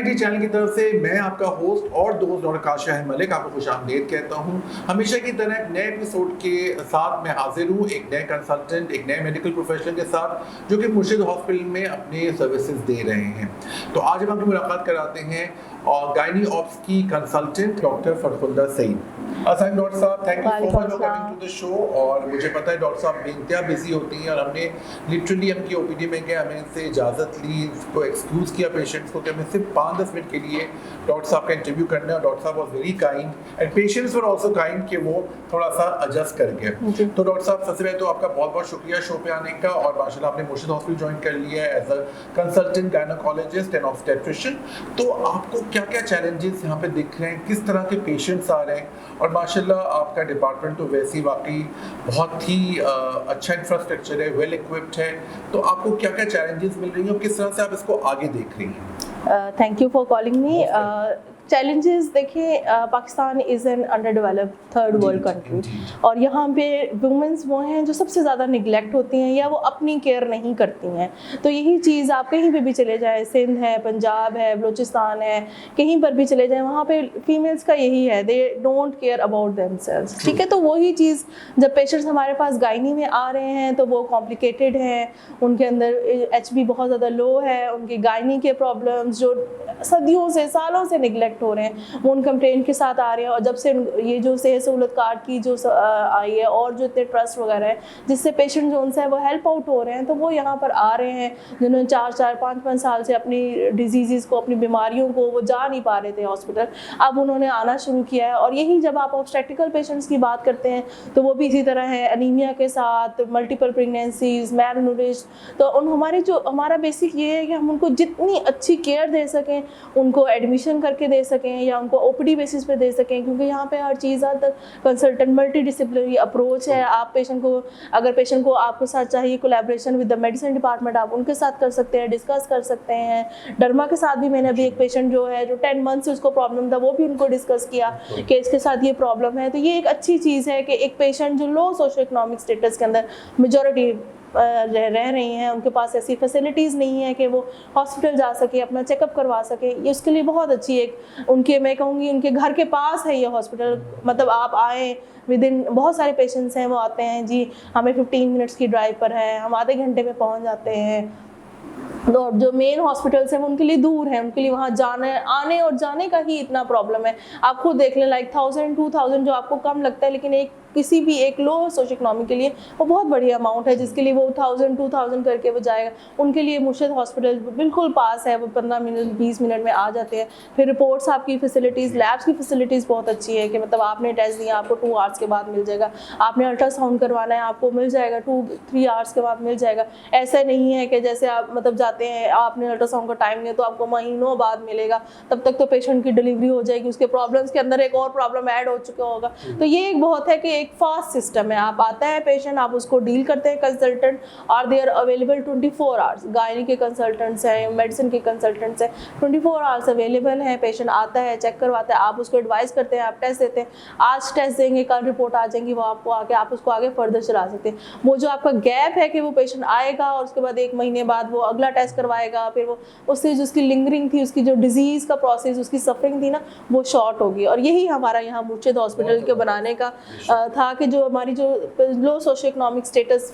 Medically channel की तरफ से मैं आपका होस्ट और दोस्त डॉक्टर काशिफ मलिक आपको खुशामदीद कहता हूं। हमेशा की तरह एक नए एपिसोड के साथ मैं हाजिर हूं, एक नए कंसल्टेंट, एक नए मेडिकल प्रोफेशनल के साथ जो कि मुर्शिद हॉस्पिटल में अपने सर्विसेज दे रहे हैं। तो आज हम आपकी मुलाकात कराते हैं और गायनी ऑप्स की कंसल्टेंट डॉक्टर फरखुंदा सईद। अस्सलाम डॉक्टर साहब, thank you so much for coming to the show. और मुझे पता है डॉक्टर साहब बेइंतहा बिजी होती हैं और हमने लिटरली उनकी ओपीडी में गए, हमें इनसे इजाज़त ली, इसको एक्सक्यूज़ किया पेशेंट्स को कि हमें सिर्फ 5-10 मिनट के लिए डॉक्टर साहब का इंटरव्यू करना है। और डॉक्टर साहब was very kind and patients were also kind कि वो थोड़ा सा एडजस्ट कर गए। तो डॉक्टर साहब सबसे पहले तो आपका बहुत बहुत शुक्रिया शो पे आने का, और माशाल्लाह आपने मुर्शिद हॉस्पिटल ज्वाइन कर लिया है as a consultant gynaecologist and obstetrician. तो आपको क्या क्या चैलेंजेस यहाँ पे दिख रहे हैं, किस तरह के पेशेंट्स आ रहे हैं? और माशाल्लाह आपका डिपार्टमेंट तो वैसे ही वाकई बहुत ही अच्छा इंफ्रास्ट्रक्चर है, वेल इक्विप्ड है। तो आपको क्या क्या चैलेंजेस मिल रही हैं और किस तरह से आप इसको आगे देख रही हैं? Thank you for calling me. Challenges देखिए, Pakistan is an under developed third world country, और यहाँ पे वुमेंस वो हैं जो सबसे ज़्यादा निगलेक्ट होती हैं या वो अपनी केयर नहीं करती हैं। तो यही चीज़ आप कहीं पे भी चले जाएं, सिंध है, पंजाब है, बलूचिस्तान है, कहीं पर भी चले जाएं, वहाँ पे फीमेल्स का यही है, they don't care about themselves. ठीक है, तो वही चीज़ जब पेशेंट्स हमारे पास गायनी में आ रहे हैं तो वो कॉम्प्लिकेटेड हैं, उनके अंदर HB बहुत ज़्यादा लो है, उनकी गायनी के प्रॉब्लम्स जो सदियों से सालों से निगलेक्ट हो रहे हैं वो उन कंप्लेंट के साथ आ रहे हैं। और जब से ये जो सेहत सहूलत कार्ड की जो आई है और जो इतने ट्रस्ट वगैरह है जिससे पेशेंट जो उनसे है वो हेल्प आउट हो रहे हैं, तो वो यहाँ पर आ रहे हैं जिन्होंने 4-4, 5-5 साल से अपनी डिजीज़ को, अपनी बीमारियों को वो जा नहीं पा रहे थे हॉस्पिटल, अब उन्होंने आना शुरू किया है। और यही जब आप ऑब्स्टेट्रिकल पेशेंट्स की बात करते हैं तो वो भी इसी तरह है, अनीमिया के साथ, मल्टीपल प्रेगनेंसीज, मैलनूरिश्ड। तो हमारा बेसिक ये है कि हम उनको जितनी अच्छी केयर दे सकें, उनको एडमिशन करके दे सकें या उनको OPD बेसिस पे दे सकें, क्योंकि यहाँ पे हर चीज़ कंसल्टेंट मल्टी डिसिप्लिनरी अप्रोच है। आप पेशेंट को, अगर पेशेंट को आपके साथ चाहिए collaboration with the medicine department, आप उनके साथ कर सकते हैं, डिस्कस कर सकते हैं। डर्मा के साथ भी मैंने अभी एक पेशेंट जो 10 मंथ से उसको प्रॉब्लम था, वो भी उनको डिस्कस किया कि इसके साथ ये प्रॉब्लम है। तो ये एक अच्छी चीज़ है कि एक पेशेंट जो लो सोशो इकोनॉमिक स्टेटस के अंदर मेजॉरिटी रह रही हैं, उनके पास ऐसी फैसिलिटीज़ नहीं है कि वो हॉस्पिटल जा सके, अपना चेकअप करवा सके, ये उसके लिए बहुत अच्छी एक उनके, मैं कहूँगी उनके घर के पास है ये हॉस्पिटल। मतलब आप आएँ, विद इन, बहुत सारे पेशेंट्स हैं वो आते हैं जी हमें 15 मिनट्स की ड्राइव पर है, हम आधे घंटे में पहुँच जाते हैं। तो जो मेन हॉस्पिटल्स हैं वो उनके लिए दूर है, उनके लिए वहाँ जाने, आने और जाने का ही इतना प्रॉब्लम है। आप खुद देख लें, लाइक 1000-2000 जो आपको कम लगता है, लेकिन किसी भी एक लो सोशो इकोनॉमिक के लिए वो बहुत बड़ी अमाउंट है, जिसके लिए वो 1000-2000 करके वो जाएगा। उनके लिए मुर्शिद हॉस्पिटल बिल्कुल पास है, वो 15 मिनट 20 मिनट में आ जाते हैं। फिर रिपोर्ट्स, आपकी फैसिलिटीज़, लैब्स की फैसिलिटीज़ बहुत अच्छी है कि मतलब आपने टेस्ट दिया आपको 2 आवर्स के बाद मिल जाएगा, आपने अल्ट्रासाउंड करवाना है आपको मिल जाएगा 2-3 आवर्स के बाद मिल जाएगा। ऐसा नहीं है कि जैसे आप मतलब जाते हैं, आपने अल्ट्रासाउंड का टाइम दिया तो आपको महीनों बाद मिलेगा, तब तक तो पेशेंट की डिलीवरी हो जाएगी, उसके प्रॉब्लम्स के अंदर एक और प्रॉब्लम ऐड हो चुका होगा। तो ये एक बहुत है कि एक फास्ट सिस्टम है, आप आता है पेशेंट, आप उसको डील करते हैं, कंसल्टेंट और they are available 24 hours. Gynae के कंसल्टेंट्स हैं, मेडिसिन के कंसल्टेंट्स हैं, 24 आवर्स अवेलेबल हैं। पेशेंट आता है, चेक करवाता है, आप उसको एडवाइस करते हैं, आप टेस्ट देते हैं, आज टेस्ट देंगे, कल रिपोर्ट आ जाएंगी, वो आपको आके आप उसको आगे फर्दर चला सकते हैं। वो जो आपका गैप है कि वो पेशेंट आएगा और उसके बाद 1 महीने बाद वो अगला टेस्ट करवाएगा, फिर वो उससे जो उसकी लिंगरिंग थी, उसकी जो डिजीज़ का प्रोसेस, उसकी सफरिंग थी ना, वो शॉर्ट होगी। और यही हमारा यहाँ मुर्शिद हॉस्पिटल के बनाने का था कि जो हमारी जो लो सोशो इकोनॉमिक स्टेटस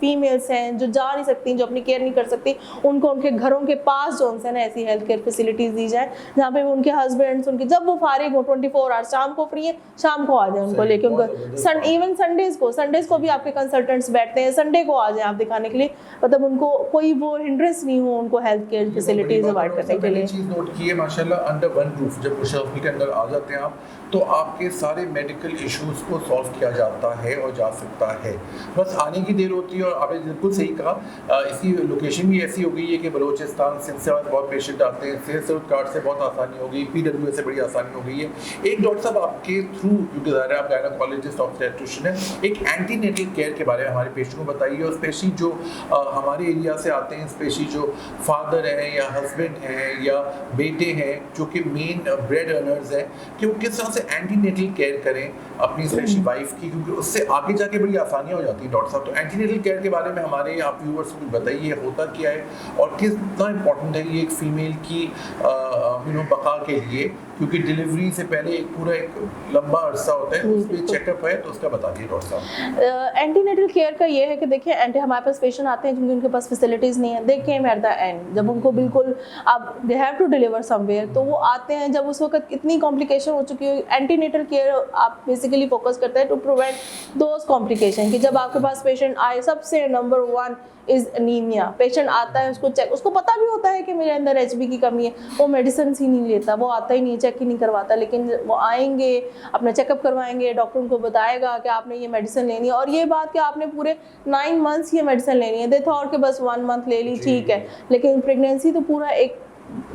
फीमेल्स हैं, जो जा नहीं सकती, जो अपनी केयर नहीं कर सकती, उनको उनके घरों के पास जो उनसे ना ऐसी हेल्थ केयर फैसिलिटीज़ दी जाए जहाँ पे उनके हस्बैंड्स, उनके जब वो फारिग हो 24 आवर्स, शाम को फ्री है, शाम को आ जाए उनको लेके, उनको इवन संडेज़ को भी आपके कंसल्टेंट्स बैठते हैं, संडे को आ जाए आप दिखाने के लिए, मतलब उनको कोई वो हिंड्रेंस नहीं हो उनको हेल्थ केयर फैसिलिटीज़ प्रोवाइड करने के लिए। चीज़ नोट की है माशाल्लाह, अंडर वन रूफ जब हॉस्पिटल के अंदर आ जाते हैं आप, तो आपके सारे मेडिकल इश्यूज़ को सॉल्व किया जाता है और जा सकता है, बस आने की देर होती है। और आपने बिल्कुल सही कहा, इसकी लोकेशन भी ऐसी हो गई है कि बलूचिस्तान, सिंध से बहुत पेशेंट आते हैं, सेहत सहूलत कार्ड से बहुत आसानी हो गई, PWA से बड़ी आसानी हो गई है। एक डॉक्टर साहब आपके थ्रू, क्योंकि ज़ाहिर है आप गायनेकोलॉजिस्ट ऑब्स्टेट्रिशियन है, एक एंटीनेटल केयर के बारे में हमारे पेशेंट को बताइए, और स्पेशली जो हमारे एरिया से आते हैं, स्पेशली जो फादर हैं या हस्बैंड हैं या बेटे हैं जो कि मेन ब्रेड अर्नर्स हैं, कि वो किस तरह से एंटीनेटल केयर करें अपनी स्पेशली वाइफ की, क्योंकि उससे आगे जाके बड़ी आसानियाँ हो जाती हैं डॉक्टर साहब। तो एंटीनेटल केयर के बारे में हमारे आप व्यूअर्स को बताइए, होता क्या है और कितना इम्पोर्टेंट है ये एक फीमेल की बका के लिए, क्योंकि डिलीवरी से पहले एक लंबा अरसा होता है, उस पर चेकअप है, तो उसका बता दिए डॉक्टर साहब। एंटीनेटल केयर का ये है कि देखिए हमारे पास पेशेंट आते हैं जिनके उनके पास फैसिलिटीज़ नहीं है, they came at the end, जब उनको बिल्कुल अब they have to deliver somewhere, तो वो आते हैं जब उस वक्त इतनी कॉम्प्लिकेशन हो चुकी है। एंटीनेटल केयर आप बेसिकली फोकस करते हैं टू प्रिवेंट दोज कॉम्प्लिकेशन, कि जब आपके पास पेशेंट आए, सबसे नंबर 1 इज एनीमिया। पेशेंट आता है, उसको पता भी होता है कि मेरे अंदर HB की कमी है, वो मेडिसिन ही नहीं लेता, वो आता ही नहीं, चेक ही नहीं करवाता, लेकिन वो आएंगे, अपना चेकअप करवाएंगे, डॉक्टर उनको बताएगा कि आपने ये मेडिसिन लेनी है, और ये बात कि आपने पूरे 9 मंथ्स ये मेडिसिन लेनी है, दे थॉट कि बस 1 मंथ ले ली ठीक है, लेकिन प्रेगनेंसी तो पूरा एक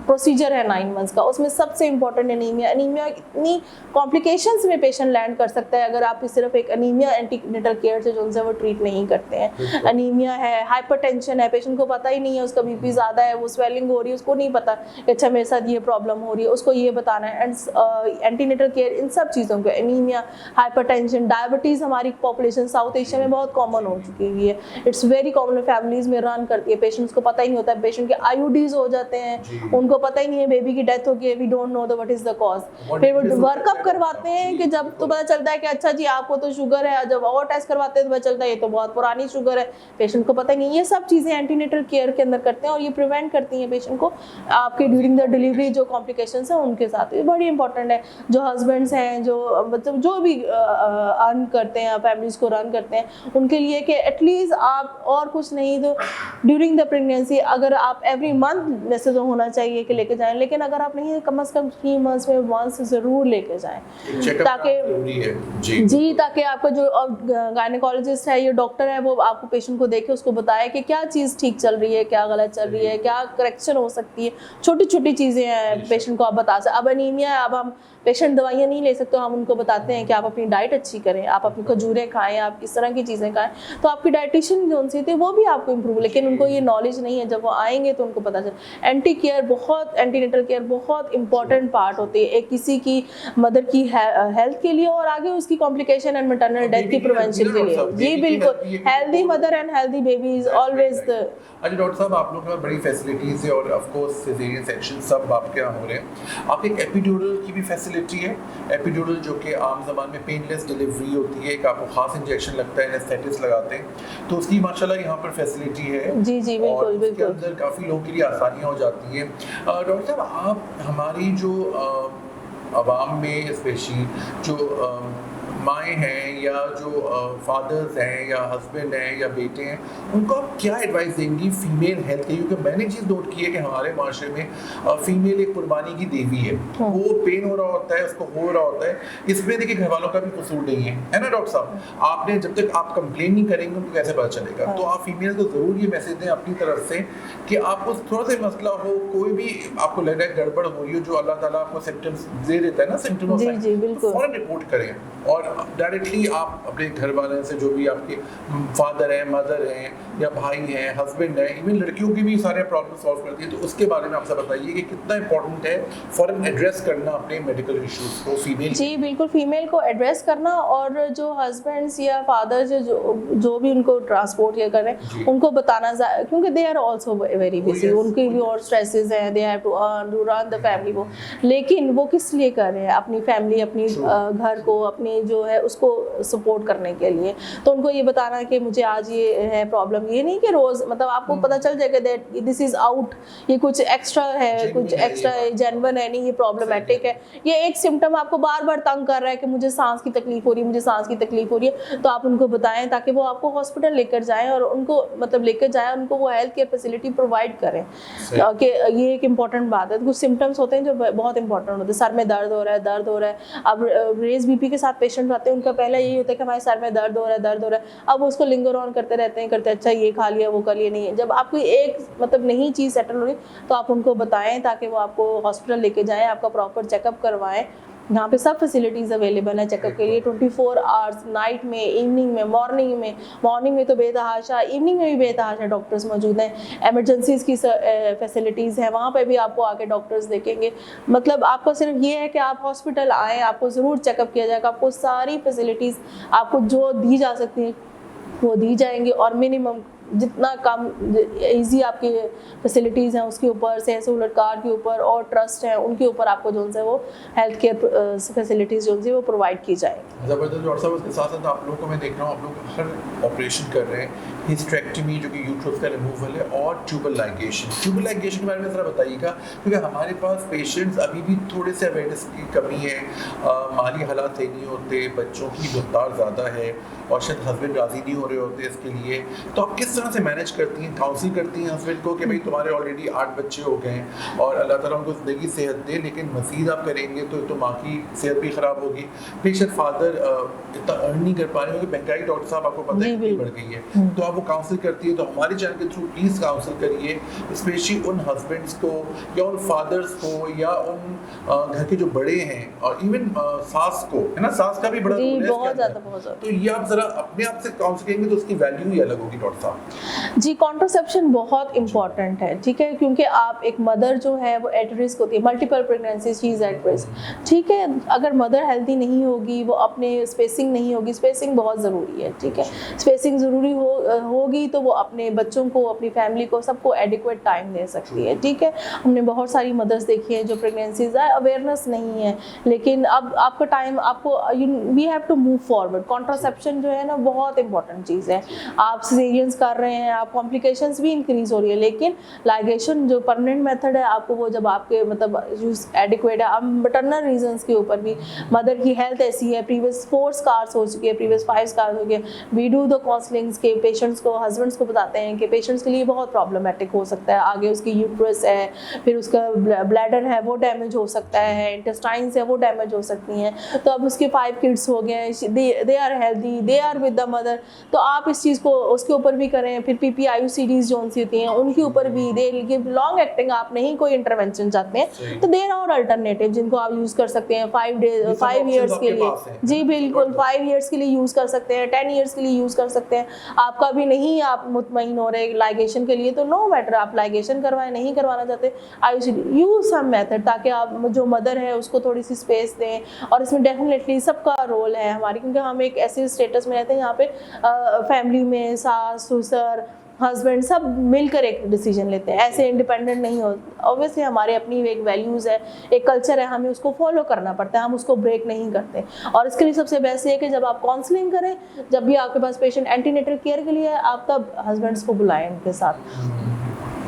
प्रोसीजर है 9 मंथ्स का। उसमें सबसे इंपॉर्टेंट एनीमिया इतनी कॉम्प्लिकेशंस में पेशेंट लैंड कर सकता है अगर आप सिर्फ एक एनीमिया एंटीनेटल केयर से जो उनसे वो ट्रीट नहीं करते हैं। एनीमिया है, हाइपरटेंशन है, पेशेंट को पता ही नहीं है उसका BP ज़्यादा है, वो स्वेलिंग हो रही है, उसको नहीं पता कि अच्छा मेरे साथ ये प्रॉब्लम हो रही है, उसको ये बताना है। एंड एंटीनेटल केयर इन सब चीज़ों को, एनीमिया, हाइपरटेंशन, डायबिटीज़ हमारी पॉपुलेशन साउथ एशिया में बहुत कॉमन हो चुकी है, इट्स वेरी कॉमन, फैमिलीज में रन करती है। पेशेंट्स को पता ही नहीं होता है, पेशेंट के IUDs हो जाते हैं, उनको पता ही नहीं है बेबी की डेथ हो गई है, we don't know what is the cause. फिर वो वर्कअप करवाते हैं कि जब तो पता चलता है कि अच्छा जी आपको तो शुगर है, जब और टेस्ट करवाते हैं तो पता चलता है ये तो बहुत पुरानी शुगर है, पेशेंट को पता ही नहीं। ये सब चीज़ें एंटीनेटल केयर के अंदर करते हैं और ये प्रिवेंट करती हैं पेशेंट को आपके ड्यूरिंग द डिलीवरी जो कॉम्प्लिकेशंस हैं उनके साथ। ये बड़ी इंपॉर्टेंट है। जो हस्बैंड्स हैं, जो मतलब जो भी अर्न करते हैं, फैमिलीज को रन करते हैं, उनके लिए कि एटलीस्ट आप और कुछ नहीं तो ड्यूरिंग द प्रेगनेंसी अगर आप एवरी मंथ वैसे तो होना चाहिए कि लेके जाएं, लेकिन अगर आप नहीं कम से कम 3 मंथ्स में वंस जरूर लेके जाएं, ताकि जी ताकि आपका जो गायनेकोलॉजिस्ट है, ये डॉक्टर है, वो आपको पेशेंट को देखे, उसको बताए कि क्या चीज़ ठीक चल रही है, क्या गलत चल रही है, क्या करेक्शन हो सकती है, छोटी छोटी चीज़ें हैं पेशेंट को आप बता सकते। अब एनीमिया है, अब हम पेशेंट दवाइयाँ नहीं ले सकते, हम उनको बताते हैं कि आप अपनी डाइट अच्छी करें, आप अपनी खजूरें खाएं, आप इस तरह की चीज़ें खाएं, तो आपकी डाइटिशियन जो उनसे थे वो भी आपको इम्प्रूव, लेकिन उनको ये नॉलेज नहीं है। जब वो आएंगे तो उनको पता चले। एंटीनेटल केयर बहुत इंपॉर्टेंट पार्ट होती है एक किसी की मदर की हेल्थ के लिए और आगे उसकी कॉम्प्लिकेशन एंड मैटरनल डेथ की प्रिवेंशन के लिए। जी बिल्कुल, healthy mother and healthy baby is always the. अच्छा डॉक्टर साहब, आप लोग के पास बड़ी फैसिलिटीज़ है और ऑफ कोर्स सिजेरियन सेक्शन सब आपके यहाँ हो रहे हैं। आपके एक एपिड्यूरल की भी फैसिलिटी है, एपिड्यूरल जो कि आम ज़बान में पेनलेस डिलीवरी होती है, एक आपको खास इंजेक्शन लगता है, एनेस्थेटिस्ट लगाते हैं, तो उसकी माशाल्लाह यहाँ पर फैसिलिटी है। जी जी बिल्कुल बिल्कुल, अंदर काफ़ी लोगों के लिए आसानियाँ हो जाती हैं। डॉक्टर साहब, आप हमारी जो आवाम में स्पेशली जो माएँ हैं या जो फादर्स हैं या हस्बैंड हैं या बेटे हैं, उनको आप क्या एडवाइस देंगी फीमेल हेल्थ के? क्योंकि मैंने चीज़ नोट की है कि हमारे माशरे में फीमेल एक कुर्बानी की देवी है, वो पेन हो रहा होता है, उसको हो रहा होता है, इसमें देखिए घर वालों का भी कसूर नहीं है ना डॉक्टर साहब? आपने जब तक आप कंप्लेन नहीं करेंगे उनको कैसे पता चलेगा? तो आप फीमेल को ज़रूर ये मैसेज दें अपनी तरफ से कि आपको थोड़ा सा मसला हो, कोई भी आपको लग रहा है गड़बड़ हो रही हो, जो अल्लाह ताला आपको सिम्टम्स दे देता है ना, सिम्टम्स तो फौरन रिपोर्ट करें और डायरेक्टली आप अपने घर वाले से, जो भी आपके फादर हैं, मदर हैं या भाई हैं, हस्बैंड हैं, इवन लड़कियों की भी सारे प्रॉब्लम सॉल्व करती है, तो उसके बारे में आपसे बताइए कि कितना इंपॉर्टेंट है फौरन एड्रेस करना अपने मेडिकल इश्यूज को फीमेल। जी बिल्कुल, फीमेल को एड्रेस करना और जो हस्बैंड्स या फादर्स जो भी उनको ट्रांसपोर्ट या कर रहे हैं उनको बताना, क्योंकि they are also very busy, उनके भी और स्ट्रेसेस हैं, they have to earn to run the family, वो लेकिन वो किस लिए कर रहे हैं? अपनी फैमिली, अपनी घर को, अपनी जो है उसको सपोर्ट करने के लिए। तो उनको ये बताना कि मुझे आज ये है प्रॉब्लम, ये नहीं कि रोज मतलब आपको पता चल जाएगा दैट दिस इज आउट, ये कुछ एक्स्ट्रा है, कुछ एक्स्ट्रा जेन्युइन है, नहीं ये प्रॉब्लमेटिक है, ये एक सिम्टम आपको बार बार तंग कर रहा है कि मुझे सांस की तकलीफ हो रही है, मुझे सांस की तकलीफ हो रही है, तो आप उनको बताएं ताकि वो आपको हॉस्पिटल लेकर जाएं और उनको मतलब लेकर जाएं, उनको वो हेल्थ केयर फैसिलिटी प्रोवाइड करें कि ये एक इंपॉर्टेंट बात है। कुछ सिम्टम्स होते हैं जो बहुत इंपॉर्टेंट होते हैं, सर में दर्द हो रहा है। अब रेज BP के साथ पेशेंट आते हैं, उनका पहला यही होता है कि हमारे सर में दर्द हो रहा है, अब उसको लिंगर ऑन करते रहते हैं, अच्छा ये खा लिया वो कर लिया, नहीं है। जब आपको एक मतलब नहीं चीज़ सेटल हो रही तो आप उनको बताएं ताकि वो आपको हॉस्पिटल लेके जाएं, आपका प्रॉपर चेकअप करवाएं यहाँ पे सब फैसिलिटीज़ अवेलेबल है चेकअप के लिए 24 आवर्स, नाइट में, इवनिंग में, मॉर्निंग में तो बेतहाशा, इवनिंग में भी बेतहाशा डॉक्टर्स मौजूद हैं। एमरजेंसीज़ की फैसिलिटीज़ है, वहाँ पे भी आपको आके डॉक्टर्स देखेंगे। मतलब आपको सिर्फ ये है कि आप हॉस्पिटल आएँ, आपको ज़रूर चेकअप किया जाएगा, आपको सारी फैसिलिटीज़ आपको जो दी जा सकती हैं वो दी जाएंगी, और मिनिमम जितना कम इजी आपकी फैसिलिटीज़ हैं उसके ऊपर, सेहत सहूलत कार्ड के ऊपर और ट्रस्ट है उनके ऊपर आपको जो है वो हेल्थ केयर फैसिलिटीज़ जो है वो प्रोवाइड की जाएंगी। ज़बरदस्त। डॉक्टर साहब उसके साथ साथ आप लोगों को मैं देख रहा हूँ, आप लोग हर ऑपरेशन कर रहे हैं, हिस्टेरेक्टमी जो कि यूट्रस का रिमूवल है, और ट्यूबल लाइगेशन के बारे में ज़रा बताइएगा, क्योंकि हमारे पास पेशेंट्स अभी भी थोड़े से अवेयरनेस की कमी है, माली हालात सही नहीं होते, बच्चों की रफ्तार ज़्यादा है, और शायद हस्बैंड राज़ी नहीं हो रहे होते इसके लिए। तो आप किस तरह से मैनेज करती हैं, काउंसिल करती हैं हस्बैंड को कि भाई तुम्हारे ऑलरेडी 8 बच्चे हो गए हैं और अल्लाह ताला उनको ज़िंदगी सेहत दे, लेकिन मज़ीद आप करेंगे तो माँ की सेहत भी ख़राब होगी, फिर शायद फादर इतना अर्न नहीं कर पा रहे होंगे, महंगाई डॉक्टर साहब आपको पता है कितनी बढ़ गई है, तो आप वो काउंसिल करती है। तो हमारे चैनल के थ्रू प्लीज़ काउंसिल करिए, स्पेशली उन हस्बैंड्स को या उन फादर्स को या उन घर के जो बड़े हैं, और इवन सास को, है ना, सास का भी बड़ा रोल है बहुत ज़्यादा। तो ये आप ज़रा अपने आप से काउंसिल करेंगे तो उसकी वैल्यू ही अलग होगी डॉक्टर साहब। जी, कॉन्ट्रासेप्शन बहुत इंपॉर्टेंट है, ठीक है, क्योंकि आप एक मदर जो है वो एट रिस्क होती है, multiple pregnancy she is at risk, ठीक है। अगर मदर हेल्दी नहीं होगी, वो अपने स्पेसिंग नहीं होगी, स्पेसिंग बहुत ज़रूरी है, ठीक है, स्पेसिंग ज़रूरी होगी तो वो अपने बच्चों को, अपनी फैमिली को, सबको एडिक्वेट टाइम दे सकती है, ठीक है। हमने बहुत सारी मदर्स देखी हैं जो प्रेगनेंसीज है, अवेयरनेस नहीं है, लेकिन अब आपका टाइम, आपको we have to move forward. Contraception जो है ना बहुत इंपॉर्टेंट चीज़ है। आप सिजेरियंस कर रहे हैं, आप कॉम्प्लिकेशंस भी इंक्रीज हो रही है, लेकिन लाइगेशन जो परमानेंट मेथड है, आपको वो जब आपके मतलब यूज एडिक्वेट है, अब मटरनल रीजंस के ऊपर भी, मदर की हेल्थ ऐसी है, प्रीवियस 4 स्कार्स हो चुके हैं, प्रीवियस 5 स्कार्स हो गए, वी डू द काउंसलिंग्स के पेशेंट्स को, हस्बैंड्स को बताते हैं कि पेशेंट्स के लिए बहुत प्रॉब्लमेटिक हो सकता है, आगे उसकी यूट्रस है, फिर उसका ब्लैडर है वो डैमेज हो सकता है, इंटेस्टाइन्स है वो डैमेज हो सकती हैं, तो अब उसके 5 किड्स हो गए, they are healthy, they are with the mother, तो आप इस चीज़ को उसके ऊपर भी करें। फिर PPIUCDs जो सी होती हैं उनके ऊपर भी दे गिव लॉन्ग एक्टिंग, आप नहीं कोई इंटरवेंशन चाहते हैं तो देर और अल्टरनेटिव जिनको आप यूज़ कर सकते हैं 5 ईयर्स के लिए, जी बिल्कुल 5 ईयर्स के लिए यूज़ कर सकते हैं, 10 ईयर्स के लिए यूज़ कर सकते हैं। आपका भी नहीं, आप मुतमईन हो रहे लाइगेशन के लिए तो नो मैटर, आप लाइगेशन करवाएं, नहीं करवाना चाहते IUCD, यूज़ सम मेथड, ताकि आप जो मदर है उसको थोड़ी सी स्पेस दें। और इसमें डेफिनेटली सबका रोल है हमारी, क्योंकि हम एक ऐसे स्टेटस में रहते हैं यहाँ पे फैमिली में सास ससुर हस्बैंड सब मिलकर एक डिसीजन लेते हैं, ऐसे इंडिपेंडेंट नहीं हो। ऑब्वियसली हमारे अपनी एक वैल्यूज़ है, एक कल्चर है, हमें उसको फॉलो करना पड़ता है, हम उसको ब्रेक नहीं करते। और इसके लिए सबसे बेस्ट ये है कि जब आप काउंसलिंग करें, जब भी आपके पास पेशेंट एंटीनेटल केयर के लिए है, आप तब हस्बैंड्स को बुलाएं उनके साथ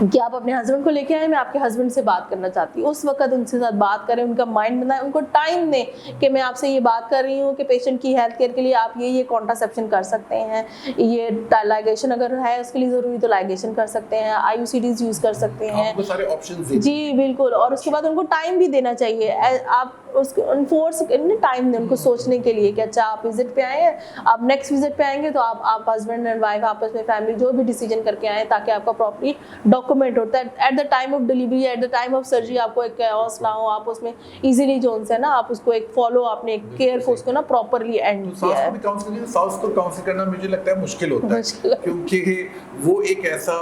कि आप अपने हस्बैंड को लेके आए, मैं आपके हस्बैंड से बात करना चाहती हूँ, उस वक्त उनसे साथ बात करें, उनका माइंड बनाएं, उनको टाइम दें कि मैं आपसे ये बात कर रही हूँ कि पेशेंट की हेल्थ केयर के लिए आप ये कॉन्ट्रासेप्शन कर सकते हैं, ये लाइगेशन अगर है उसके लिए ज़रूरी तो लाइगेशन कर सकते हैं, IUCDs यूज़ कर सकते हैं, सारे ऑप्शंस जी बिल्कुल। और उसके बाद उनको टाइम भी देना चाहिए, आप उसको फोर्स टाइम दें उनको सोचने के लिए कि अच्छा आप विजिट पे आए हैं, आप नेक्स्ट विजिट पे आएंगे तो आप हस्बैंड एंड वाइफ आपस में फैमिली जो भी डिसीजन करके आए, ताकि आपका प्रॉपर्ली डॉक्यूमेंट होता है at the time of delivery, at the time of surgery, आपको एक कैओस ना हो, आप उसमें इजीली जो है ना आप उसको एक फॉलो, आपने एक केयर को उसको ना प्रॉपर्ली एंड किया है। सास को काउंसिल करना मुझे लगता है मुश्किल होता है, क्योंकि वो एक ऐसा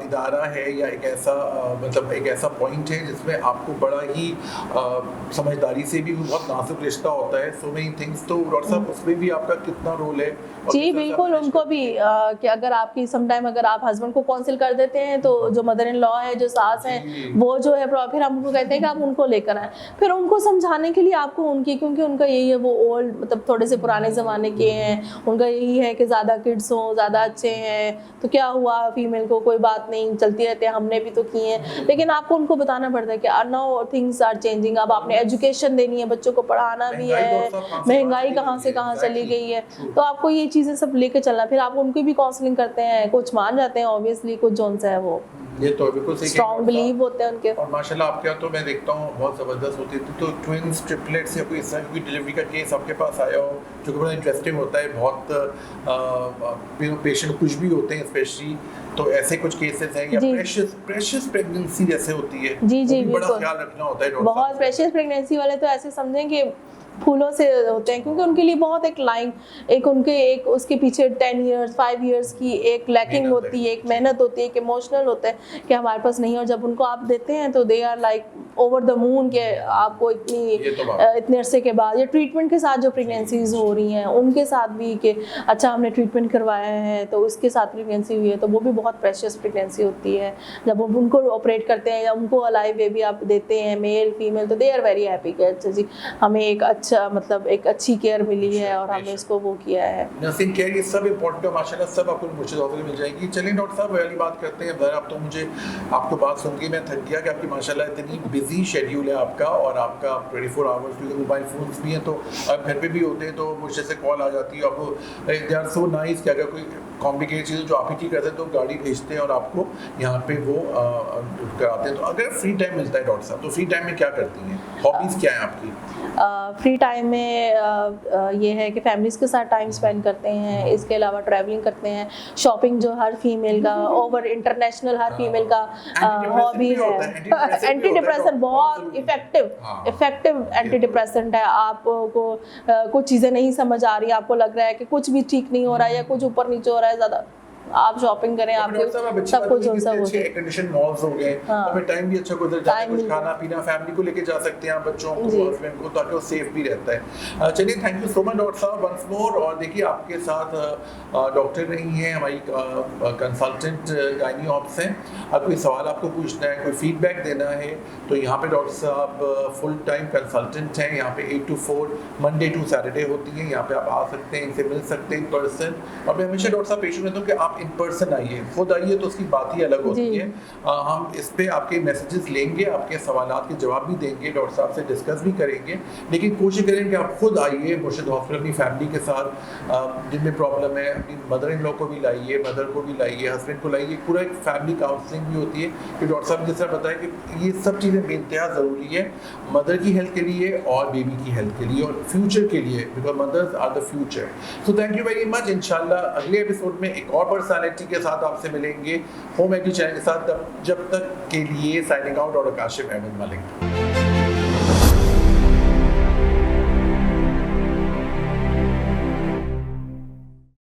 इदारा है या एक ऐसा मतलब एक ऐसा पॉइंट है जिसमें आपको बड़ा ही समझदारी से भी बहुत नाजुक रिश्ता होता है, सो मेनी थिंग्स। तो डॉक्टर साहब उसमें भी आपका कितना रोल है? जी बिल्कुल, उनको भी कि अगर आपकी समटाइम अगर आप हस्बैंड को काउंसिल कर देते हैं तो जो मदर इन लॉ है, जो सास है, वो जो है फिर हम उनको कहते हैं कि आप उनको लेकर आए, फिर उनको समझाने के लिए आपको उनकी, क्योंकि उनका यही है, वो ओल्ड मतलब थोड़े से पुराने ज़माने के हैं, उनका यही है कि ज़्यादा किड्स हों, ज़्यादा अच्छे हैं तो क्या हुआ, फीमेल को कोई बात नहीं, चलती रहते हैं, हमने भी तो की हैं। लेकिन आपको उनको बताना पड़ता है कि नाउ थिंग्स आर चेंजिंग, अब आपने एजुकेशन देनी है, बच्चों को पढ़ाना भी है, महंगाई कहाँ से कहाँ चली गई है, तो आपको ये चीज़ें सब लेके चलना। फिर आप उनकी भी काउंसलिंग करते हैं, कुछ मान जाते हैं ऑब्वियसली, कुछ जोन से है वो ये तो बिल्कुल सही स्ट्रॉन्ग बिलीव होते हैं उनके। और माशाल्लाह आपके यहाँ तो मैं देखता हूँ बहुत ज़बरदस्त होती है। तो ट्विंस, ट्रिपलेट्स या कोई इस तरह की डिलीवरी का केस आपके पास आया हो जो कि बड़ा इंटरेस्टिंग होता है, बहुत पेशेंट कुछ भी होते हैं स्पेशली, तो ऐसे कुछ केसेस हैं या प्रेशियस प्रेगनेंसी जैसे होती है, जी जी, बड़ा ख्याल रखना होता है। बहुत प्रेशियस प्रेगनेंसी वाले तो ऐसे समझें कि फूलों से होते हैं, क्योंकि उनके लिए बहुत एक लाइन, एक उसके पीछे 10 इयर्स 5 इयर्स की एक लैकिंग होती है, एक मेहनत होती है, एक इमोशनल होता है कि हमारे पास नहीं है, और जब उनको आप देते हैं तो they are like over the moon के आपको इतने अरसे के बाद, या ट्रीटमेंट के साथ जो प्रेगनेंसीज हो रही हैं उनके साथ भी कि अच्छा हमने ट्रीटमेंट करवाया है तो उसके साथ प्रेगनेंसी हुई है, तो वो भी बहुत प्रेशियस प्रेगनेंसी होती है। जब हम उनको ऑपरेट करते हैं या उनको अलाइव बेबी आप देते हैं, मेल फीमेल, तो दे आर वेरी हैप्पी कि अच्छा जी हमें एक अच्छा मतलब एक अच्छी केयर मिली है और हमने इसको वो किया है। नर्सिंग केयर ये सब इंपॉर्टेंट है माशाल्लाह, सब आपको मुर्शिद हॉस्पिटल मिल जाएगी। चलिए डॉक्टर साहब वाली बात करते हैं। अब तो मुझे आपको बात सुन के मैं थक गया कि आपकी माशाल्लाह इतनी बिजी शेड्यूल है आपका, और आपका 24 आवर्स क्योंकि मोबाइल फ़ोन्स भी हैं, तो आप घर पे भी होते हैं तो मुझसे से कॉल आ जाती है आपको। दे आर सो नाइस कि अगर कोई कॉम्प्लिकेटेड चीज़ जो आप ही ठीक करते हैं तो गाड़ी भेजते हैं और आपको यहाँ पे वो कराते हैं। तो अगर फ्री टाइम मिलता है डॉक्टर साहब, तो फ्री टाइम में क्या करती हैं, हॉबीज़ क्या है आपकी? फ्री टाइम में ये है कि फैमिलीज़ के साथ टाइम स्पेंड करते हैं, इसके अलावा ट्रैवलिंग करते हैं, शॉपिंग जो हर फीमेल का ओवर इंटरनेशनल हर फीमेल का हॉबी है। एंटी डिप्रेसेंट बहुत इफेक्टिव एंटी डिप्रेसेंट है। आपको कुछ चीज़ें नहीं समझ आ रही, आपको लग रहा है कि कुछ भी ठीक नहीं हो रहा है या कुछ ऊपर नीचे हो रहा है, ज़्यादा आप शॉपिंग करें, आपके सब कुछ अच्छे कंडीशन मॉल्स हो गए, हमें टाइम भी अच्छा गुजर जाता है, कुछ खाना पीना फैमिली को लेके जा सकते हैं आप, बच्चों को, हस्बैंड को, ताकि वो सेफ भी रहता है। चलिए thank you so much doctor साहब वंस मोर। और देखिए आपके साथ डॉक्टर नहीं है, हमारी कंसल्टेंट गायनी ऑप्स हैं। अब कोई सवाल आपको पूछना है, कोई फीडबैक देना है, तो यहाँ पे डॉक्टर साहब फुल टाइम कंसल्टेंट हैं। यहाँ पे 8 to 4 मंडे टू सैटरडे होती है। यहाँ पे आप आ सकते हैं, इनसे मिल सकते हैं इन पर्सन। और मैं हमेशा डॉक्टर साहब पेशेंट रहता हूँ कि आप इन पर्सन आइए, खुद आइए तो उसकी बात ही अलग होती है। हम इस पे आपके मैसेजेस लेंगे, आपके सवालात के जवाब भी देंगे, डॉक्टर साहब से डिस्कस भी करेंगे, लेकिन कोशिश करें कि आप खुद आइए मुर्शिद हॉस्पिटल अपनी फैमिली के साथ। जिनमें प्रॉब्लम है अपनी मदर इन लॉ को भी लाइए, मदर को भी लाइए, हस्बैंड को लाइए। पूरा एक फैमिली काउंसलिंग भी होती है कि डॉक्टर साहब जिस तरह बताया कि ये सब चीज़ें बेइंतहा ज़रूरी है मदर की हेल्थ के लिए और बेबी की हेल्थ के लिए और फ्यूचर के लिए, because mothers are the future. So thank you very much. इंशाल्लाह अगले एपिसोड में एक और पर्सनालिटी के साथ आपसे मिलेंगे होम एडी चैनल के साथ। जब तक के लिए signing out, doctor Kashif Ahmad Malik.